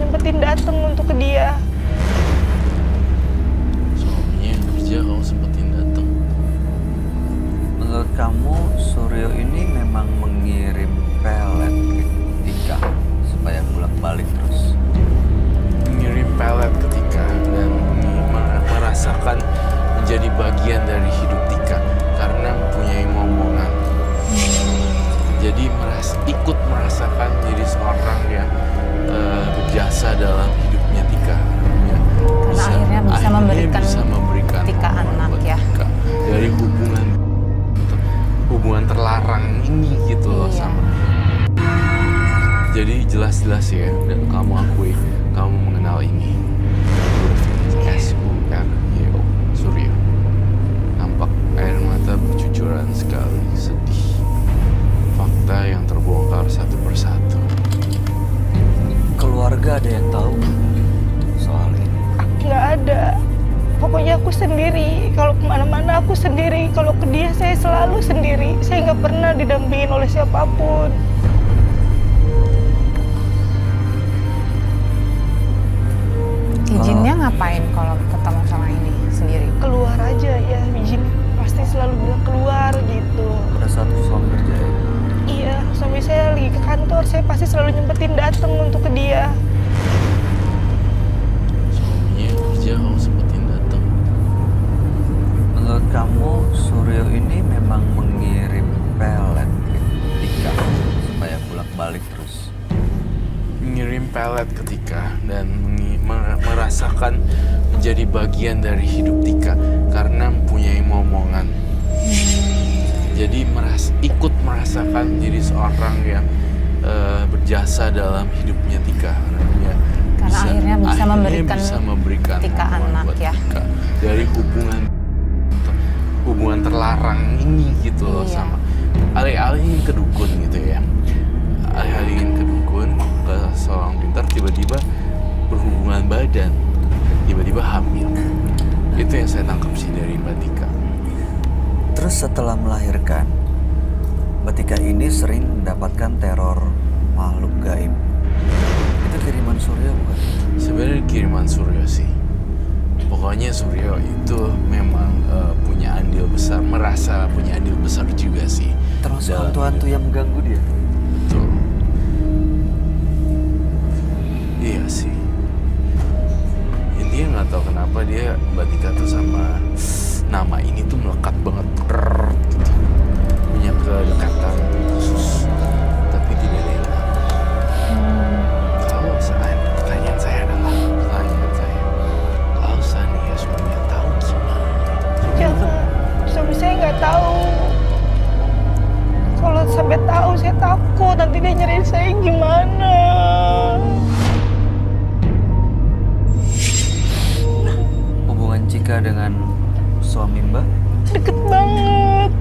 nyempetin datang untuk ke dia. Suaminya yang kerja kamu sempetin datang. Menurut kamu Suryo ini memang mengirim pelet ke Tika supaya bolak-balik terus? Mengirim pelet ke Tika dan merasakan menjadi bagian dari hidup Tika karena mempunyai momongan. Jadi ikut merasakan jadi seorang yang berjasa dalam hidupnya Tika. Karena akhirnya bisa memberikan Tika anak buat ya. Tika. Dari hubungan terlarang ini gitu loh sama dia. Jadi jelas-jelas ya, dan kamu akui kamu mengenal ini. S-U-R-Y-O, Suryo. Nampak air mata bercucuran sekali, sedih. Fakta yang terbongkar satu persatu. Keluarga ada yang tahu soal ini? Nggak ada. Pokoknya aku sendiri. Kalau kemana-mana aku sendiri. Kalau ke dia saya selalu sendiri. Saya nggak pernah didampingin oleh siapapun. Izinnya ngapain kalau ketemu sama ini sendiri? Keluar aja ya, izin. Pasti selalu bilang keluar gitu. Pada saat suami kerja ya? Iya, suami saya lagi ke kantor. Saya pasti selalu nyempetin datang untuk ke dia. Suaminya yang kerja kamu sempetin datang. Menurut kamu Suryo ini memang mengirim pelet ke Tika supaya bolak-balik terus? Mengirim pelet ke Tika dan merasakan menjadi bagian dari hidup Tika karena mempunyai momongan. Jadi ikut merasakan jadi seorang yang berjasa dalam hidupnya Tika. Karena akhirnya bisa memberikan Tika anak ya. Tika. Dari hubungan terlarang ini gitu loh sama alih-alih ingin ke dukun gitu ya. Alih-alih ingin ke dukun, ke seorang pintar, tiba-tiba berhubungan badan, tiba-tiba hamil. Itu yang saya tangkap sih dari Mbak Tika. Terus setelah melahirkan, Mbak Tika ini sering mendapatkan teror makhluk gaib. Itu kiriman Suryo bukan? Sebenarnya kiriman Suryo sih. Pokoknya Suryo itu memang punya andil besar, merasa punya andil besar juga sih. Termasuk hantu-hantu yang mengganggu dia? Betul. Iya sih. Intinya nggak tahu kenapa dia Mbak Tika tuh sama nama ini tuh melekat banget gitu. Punya kedekatan khusus. Tapi tidak ada yang tahu. Kalau pertanyaan saya adalah kalau Sania suaminya tahu gimana? Jangan. Suami saya nggak tahu. Kalau sampai tahu saya takut. Nanti dia nyariin saya gimana? Hubungan Cika dengan suami Mbak? Deket banget.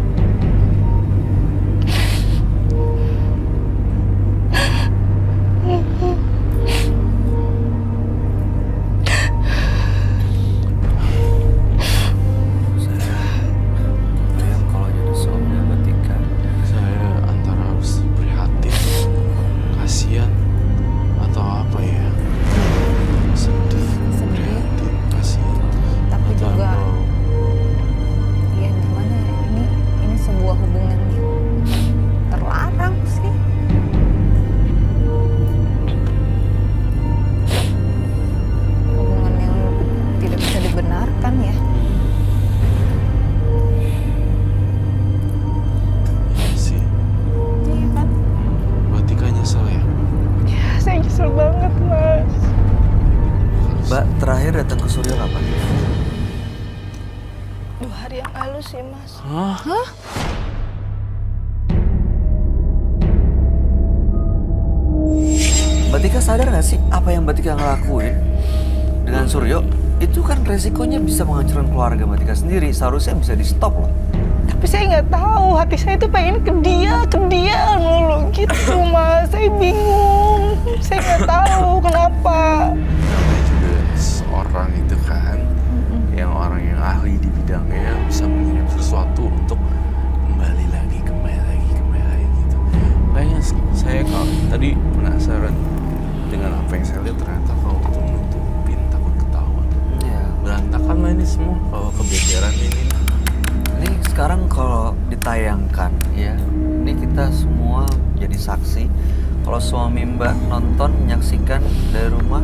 Saya kalau jadi suami Mbak Tika, Saya antara harus prihatin, kasihan, atau apa ya? Sedih, prihatin, kasihan. Tapi Atau juga apa? ya gimana ya, ini sebuah hubungan yang terlarang sih. Hubungan yang tidak bisa dibenarkan ya. Iya sih. Iya kan? Mbak Tika nyesel ya? Ya, saya nyesel banget, Mas. Mbak terakhir datang ke Suryo kapan? 2 hari yang lalu sih, Mas. Hah? Mbak Tika sadar gak sih apa yang Mbak Tika ngelakuin dengan Suryo? Itu kan resikonya bisa menghancurkan keluarga Mbak Tika sendiri. Seharusnya bisa di stop loh. Tapi saya nggak tahu. Hati saya tuh pengen ke dia mulu gitu, Mas. Saya bingung. Saya nggak tahu kenapa. Namanya juga seorang itu kan, yang orang yang ahli di bidangnya bisa mengirim sesuatu untuk kembali lagi gitu. Kayaknya saya kalau tadi penasaran dengan apa yang saya lihat, ternyata saksi. Kalau suami Mbak nonton menyaksikan dari rumah.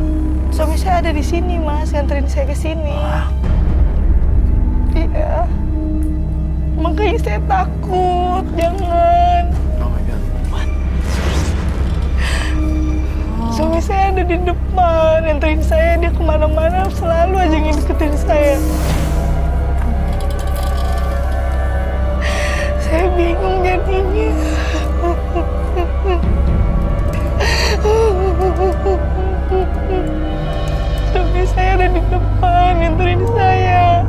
Suami saya ada di sini, Mas, nganterin saya ke sini. Iya. Makanya saya takut, jangan. Oh my god. What? Suami saya ada di depan, nganterin saya, dia kemana-mana selalu aja ngikutin saya. Saya bingung jadinya. Suami saya ada di depan, nganterin saya.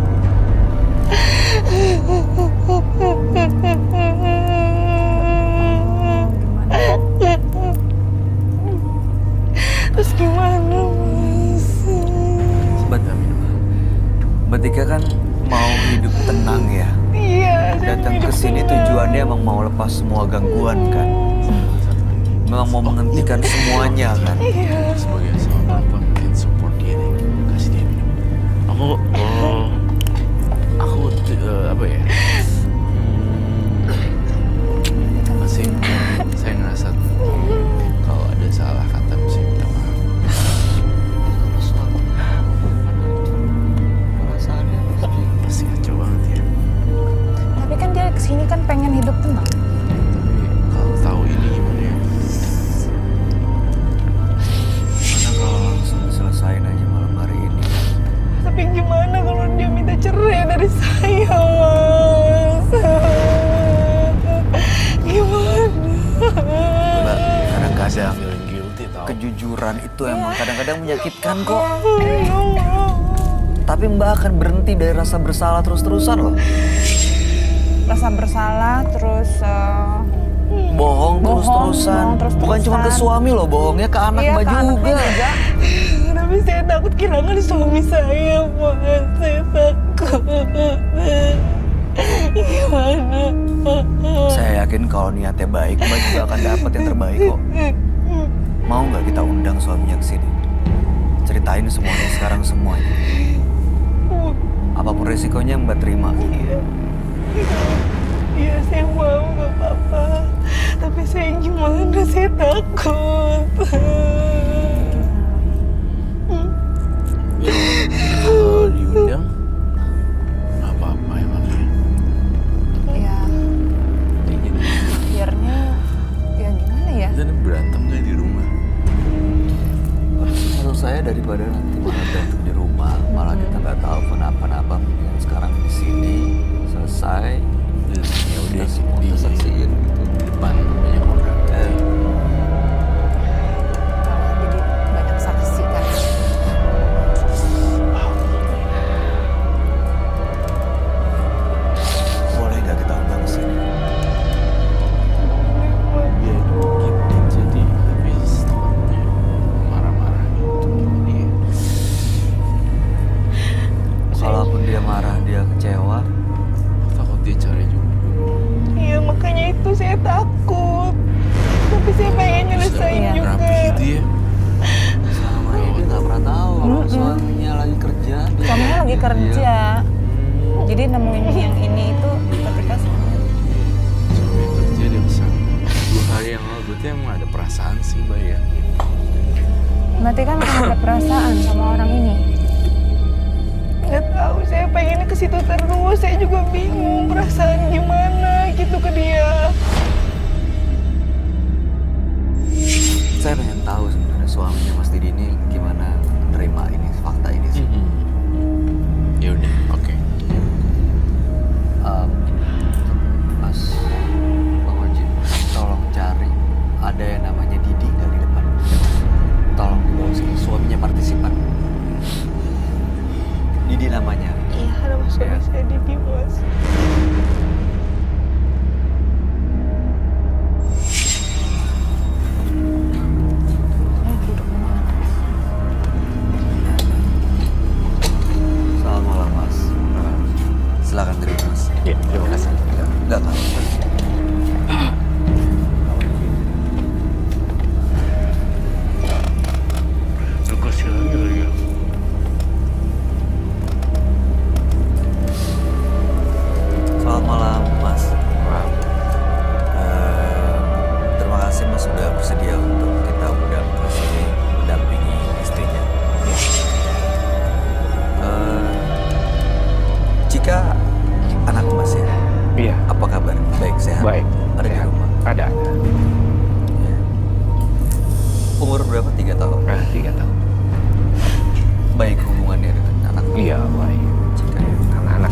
Terus gimana, Mas? Mbak Tika kan mau hidup tenang ya. Iya, Datang ke sini tujuannya emang mau lepas semua gangguan kan. Memang mau menghentikan semuanya kan. Iya. Sebagai seorang perempuan mungkin support dia deh, kasih dia minum. Aku apa ya? Masih saya ngerasa kalau ada salah kata bisa minta maaf. Perasaannya Pasti kacau banget ya. Tapi kan dia kesini kan pengen hidup tenang. Tapi kalau tahu ini gimana ya? Mana kalau langsung diselesain aja malam hari ini. Tapi gimana kalau dia minta cerai dari saya, Mas? Gimana? Mbak, kadang-kadang Feeling guilty tau. kejujuran itu emang kadang-kadang menyakitkan kok. Nggak mau. Tapi Mbak akan berhenti dari rasa bersalah terus-terusan loh. Rasa bersalah terus Bohong terus-terusan. bohong terus-terusan. Bukan cuma ke suami loh, bohongnya ke anak iya, Mbak ke anaknya juga. juga. Tapi saya takut kehilangan suami saya, Mas. Saya takut. Gimana? Saya yakin kalau niatnya baik, Mbak juga akan dapat yang terbaik kok. Mau nggak kita undang suaminya ke sini? Ceritain semuanya sekarang semuanya. Apapun resikonya Mbak terima. Iya. Iya, saya mau, nggak apa-apa. Tapi saya gimana? Saya takut. Kalau diundang nggak apa-apa emangnya. Ya, akhirnya ya gimana ya? Dan berantem nggak di rumah? Menurut saya daripada nanti malah berantem di rumah, malah kita nggak tahu kenapa-napa. Mendingan sekarang di sini selesai. Dan ya udah Kita semua di kesaksian gitu. depan banyak orang. Jadi banyak saksi kan. Boleh nggak kita undang ke sini? Ya gitu jadi habis takutnya marah-marah gitu gimana ya? Kalaupun dia marah, dia kecewa, Takut dia cari juga. Iya, makanya itu saya takut. Tapi saya pengen nyelesain Iya. juga. Rapi gitu ya. sama ini nggak pernah tahu kalau suaminya lagi kerja. dia Suaminya lagi diam-diam. kerja. Jadi nemuin yang ini itu ketika Suami kerja dia pesan 2 hari yang lalu berarti emang ada perasaan sih Mbak ya. berarti kan ada perasaan sama orang ini. Nggak tahu, saya pengennya ke situ terus. Saya juga bingung perasaan gimana gitu ke dia. Saya pengen tahu sebenarnya suaminya Mas Didi ini gimana menerima ini fakta ini sih. Ya udah, oke. Mas Bang Ojin, tolong cari ada yang namanya Didi nggak di depan. Tolong dibawa sini, suaminya partisipan. Didi namanya. Iya, ada mas suami saya di Mas.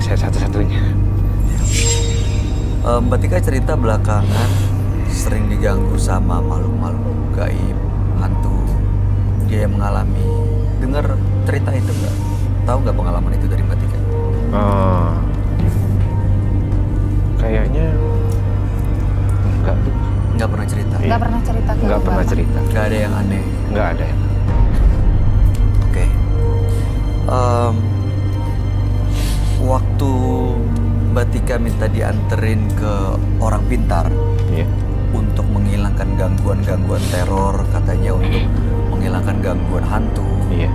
saya satu-satunya. Mbak Tika cerita belakangan sering diganggu sama makhluk-makhluk gaib, hantu. Dia yang mengalami. Dengar cerita itu nggak? Tahu nggak pengalaman itu dari Mbak Tika? Kayaknya enggak tuh. Nggak pernah cerita. Nggak pernah cerita ke Nggak pernah Bapak. cerita. Nggak ada yang aneh. Nggak ada ya. Oke. Waktu Mbak Tika minta dianterin ke orang pintar Iya. untuk menghilangkan gangguan-gangguan teror, katanya untuk menghilangkan gangguan hantu. Iya.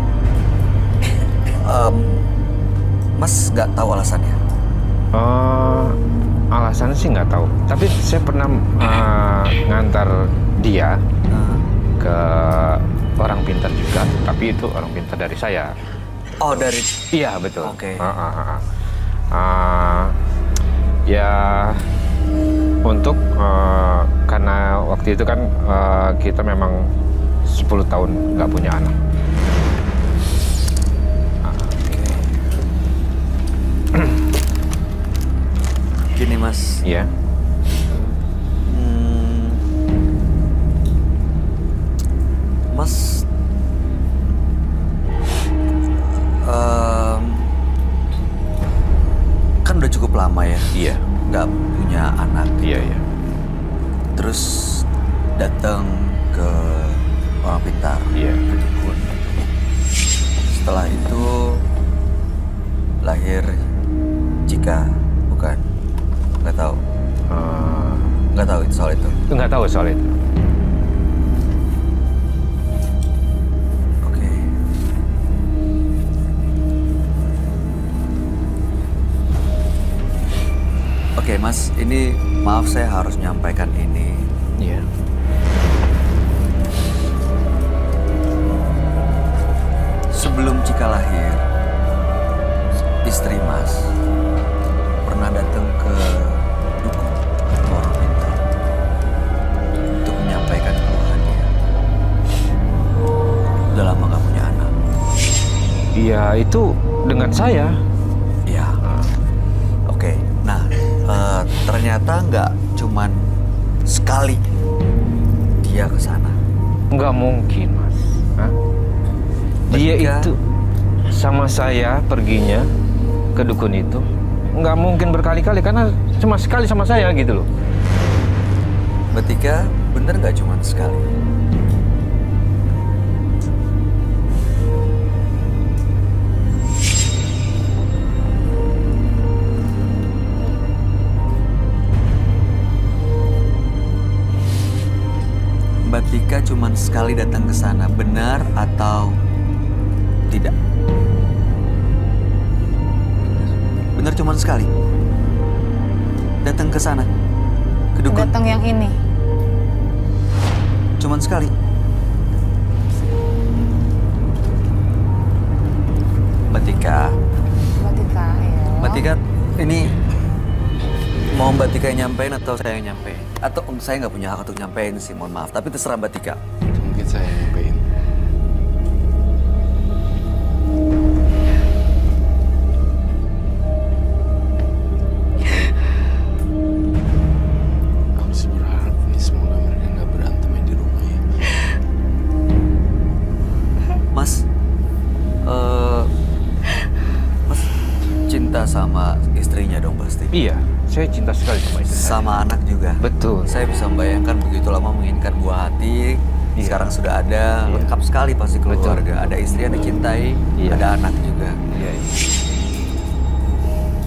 Mas nggak tahu alasannya? Alasannya sih nggak tahu. Tapi saya pernah ngantar dia ke orang pintar juga. Tapi itu orang pintar dari saya. Oh, dari... Iya betul. Oke. Ya untuk karena waktu itu kan kita memang 10 tahun nggak punya anak. Gini Mas, Iya. Mas kan udah cukup lama ya Iya. nggak punya anak. Iya. Terus datang ke orang pintar, Iya. ke dukun. Setelah itu lahir Cika, bukan? Nggak tahu. Nggak tahu soal itu. Nggak tahu soal itu. Oke. Oke, Mas, ini maaf saya harus menyampaikan ini. Iya. Sebelum Cika lahir, istri Mas pernah datang ke dukun atau orang pintar untuk menyampaikan keluhannya. Udah lama nggak punya anak. Iya, itu dengan saya. Iya. Oke. Nah, ternyata nggak cuman sekali dia ke sana. Nggak mungkin, Mas. Hah? Dia Ketika- itu sama saya perginya ke dukun itu nggak mungkin berkali-kali karena cuma sekali sama saya gitu loh. Mbak Tika, bener nggak cuman sekali? Mbak Tika cuman sekali datang ke sana, benar atau tidak? Benar cuman sekali. Datang ke sana, ke dukun, Datang yang ini. cuman sekali. Mbak Tika, Mbak Tika, ya. Mbak Tika, ini mau Mbak Tika yang nyampein atau saya yang nyampein? Atau saya nggak punya hak untuk nyampein sih, mohon maaf. Tapi terserah Mbak Tika. Mungkin saya yang nyampein. Aku sih berharap nih semoga mereka nggak berantem ya di rumah ya. Mas, Mas cinta sama istrinya dong pasti. Iya, saya cinta sekali sama istri saya. Sama anak juga. Betul. Saya bisa membayangkan begitu lama menginginkan buah hati. Iya. Sekarang sudah ada, Iya. lengkap sekali pasti keluarga. Betul. Ada istri yang dicintai, Iya. ada anak juga. Iya.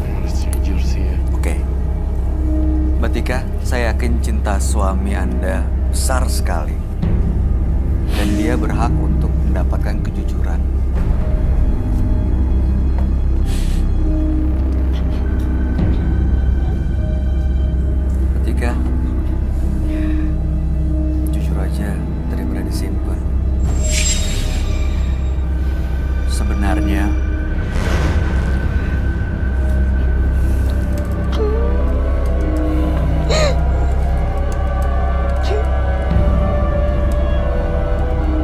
Harus jujur sih ya. Oke. Mbak Tika, saya yakin cinta suami Anda besar sekali. Dan dia berhak untuk mendapatkan kejujuran. Mbak Tika, jujur aja daripada disimpan. Sebenarnya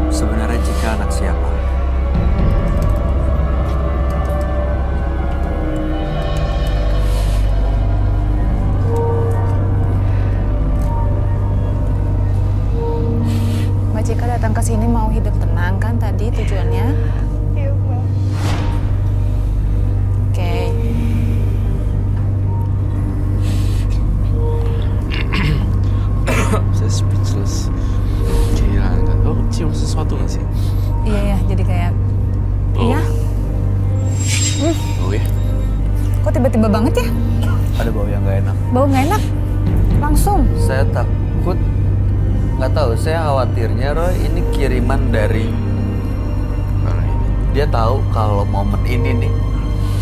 sebenarnya Cika anak siapa? Iya. Oh ya? Kok tiba-tiba banget ya? Ada bau yang nggak enak. Bau nggak enak. Langsung. Saya takut, nggak tahu. Saya khawatirnya Roy ini kiriman dari Mana ini? dia tahu kalau momen ini nih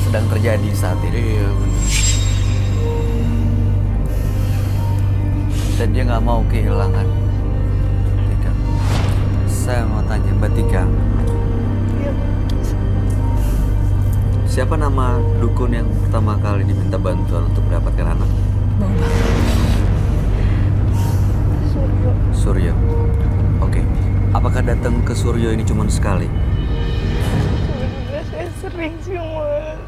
sedang terjadi saat ini. Iya benar. Dan dia nggak mau kehilangan Tika. Saya mau tanya Mbak Tika, Iya. siapa nama dukun yang pertama kali diminta bantuan untuk mendapatkan anak? Bau banget. Suryo. Suryo. Oke. Apakah datang ke Suryo ini cuma sekali? Sebenarnya saya sering sih, Mas.